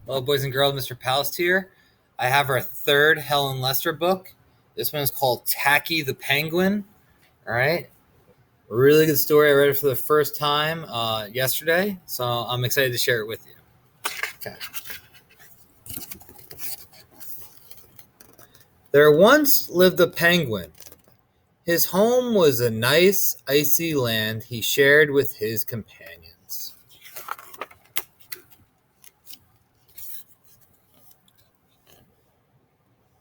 Hello, boys and girls. Mr. Palast here. I have our third Helen Lester book. This one is called Tacky the Penguin. All right. Really good story. I read it for the first time yesterday, so I'm excited to share it with you. Okay. There once lived a penguin. His home was a nice, icy land he shared with his companions.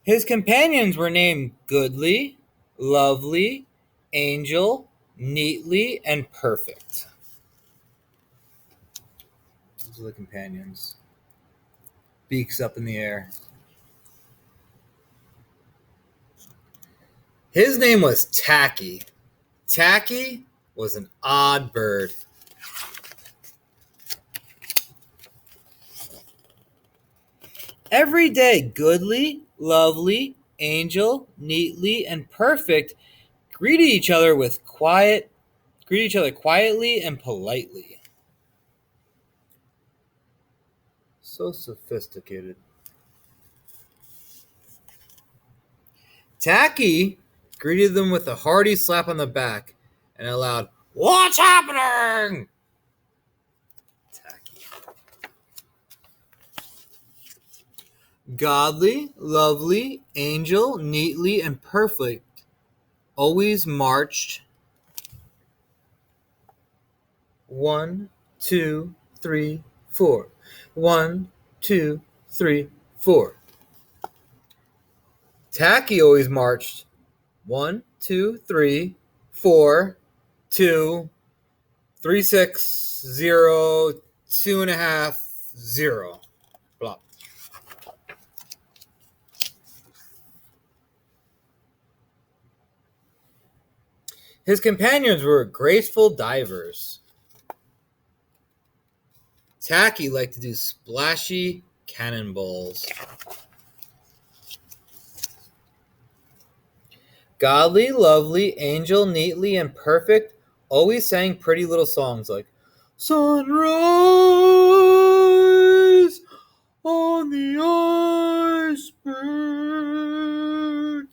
His companions were named Goodly, Lovely, Angel, Neatly, and Perfect. Those are the companions. Beaks up in the air. His name was Tacky. Tacky was an odd bird. Every day, Goodly, Lovely, Angel, Neatly, and Perfect greeted each other quietly and politely. So sophisticated. Tacky greeted them with a hearty slap on the back and a loud, "What's happening?" Tacky. Godly, Lovely, Angel, Neatly, and Perfect always marched 1, 2, 3, 4. 1, 2, 3, 4. Tacky always marched 1, 2, 3, 4, 2, 3, 6, 0, 2.5, 0. Blah. His companions were graceful divers. Tacky liked to do splashy cannonballs. Godly, Lovely, Angel, Neatly, and Perfect always sang pretty little songs like Sunrise on the iceberg.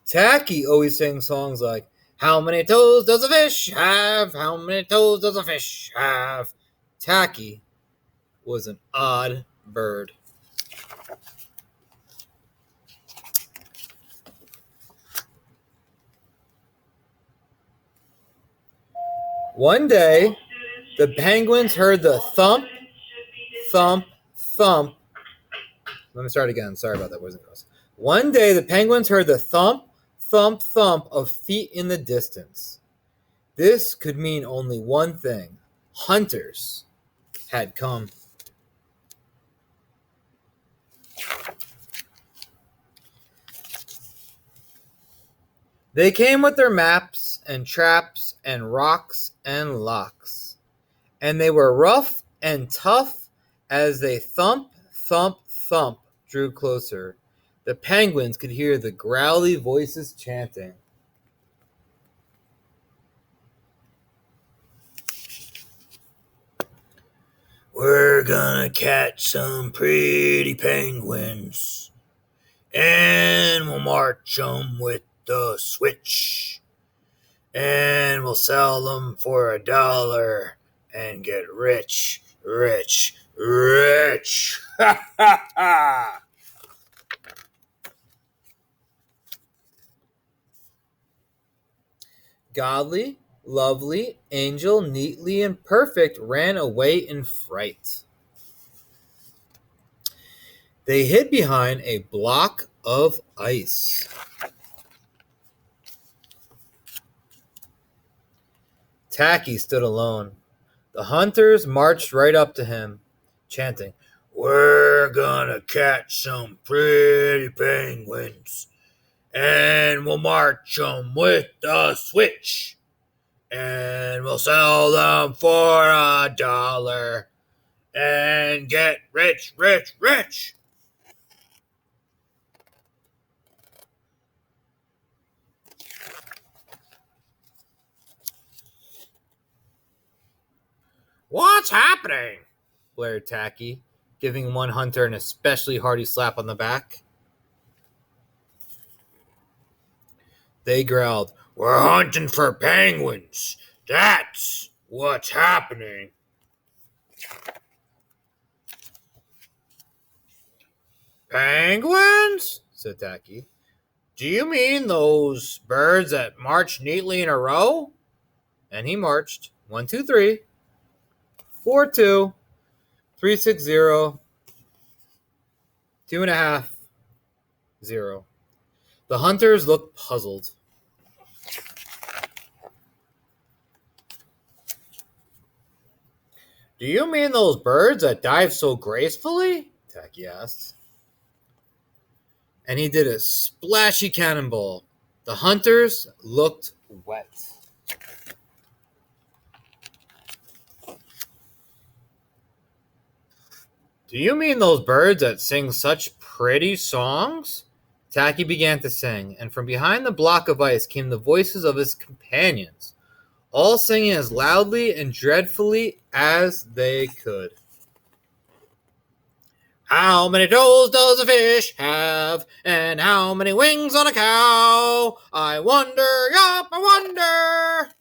Tacky always sang songs like How many toes does a fish have? How many toes does a fish have? Tacky was an odd bird. One day, the penguins heard the thump, thump, thump. Let me start again. Sorry about that, boys and girls. One day, the penguins heard the thump, thump, thump of feet in the distance. This could mean only one thing. Hunters had come. They came with their maps and traps and rocks and locks. And they were rough and tough as they thump, thump, thump drew closer. The penguins could hear the growly voices chanting. We're gonna catch some pretty penguins, and we'll march 'em with the switch, and we'll sell them for $1 and get rich, rich, rich. Ha ha ha! Godly, Lovely, Angel, Neatly, and Perfect ran away in fright. They hid behind a block of ice. Tacky stood alone. The hunters marched right up to him, chanting, We're gonna catch some pretty penguins, and we'll march 'em with a switch, and we'll sell them for $1 and get rich, rich, rich. What's happening? blared Tacky, giving one hunter an especially hearty slap on the back. They growled, "We're hunting for penguins. That's what's happening." "Penguins?" said Tacky. "Do you mean those birds that march neatly in a row?" And he marched 1, 2, 3, 4, 2, 3, 6, 0, 2.5, 0. The hunters looked puzzled. "Do you mean those birds that dive so gracefully?" Tacky asked. And he did a splashy cannonball. The hunters looked wet. "Do you mean those birds that sing such pretty songs?" Tacky began to sing, and from behind the block of ice came the voices of his companions, all singing as loudly and dreadfully as they could. "How many toes does a fish have? And how many wings on a cow? I wonder, yup, I wonder."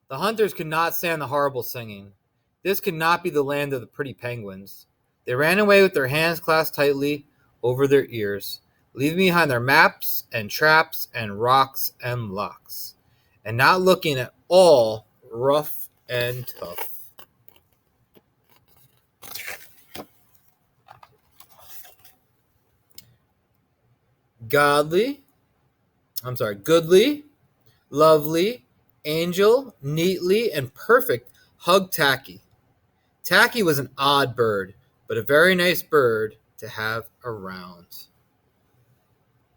The hunters could not stand the horrible singing. This could not be the land of the pretty penguins. They ran away with their hands clasped tightly over their ears, leaving behind their maps and traps and rocks and locks, and not looking at all rough and tough. Goodly, lovely, angel, neatly, and perfect hugged Tacky. Tacky was an odd bird, but a very nice bird to have around.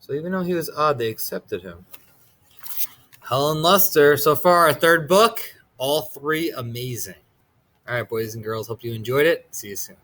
So even though he was odd, they accepted him. Helen Lester, so far our third book, all three amazing. All right, boys and girls, hope you enjoyed it. See you soon.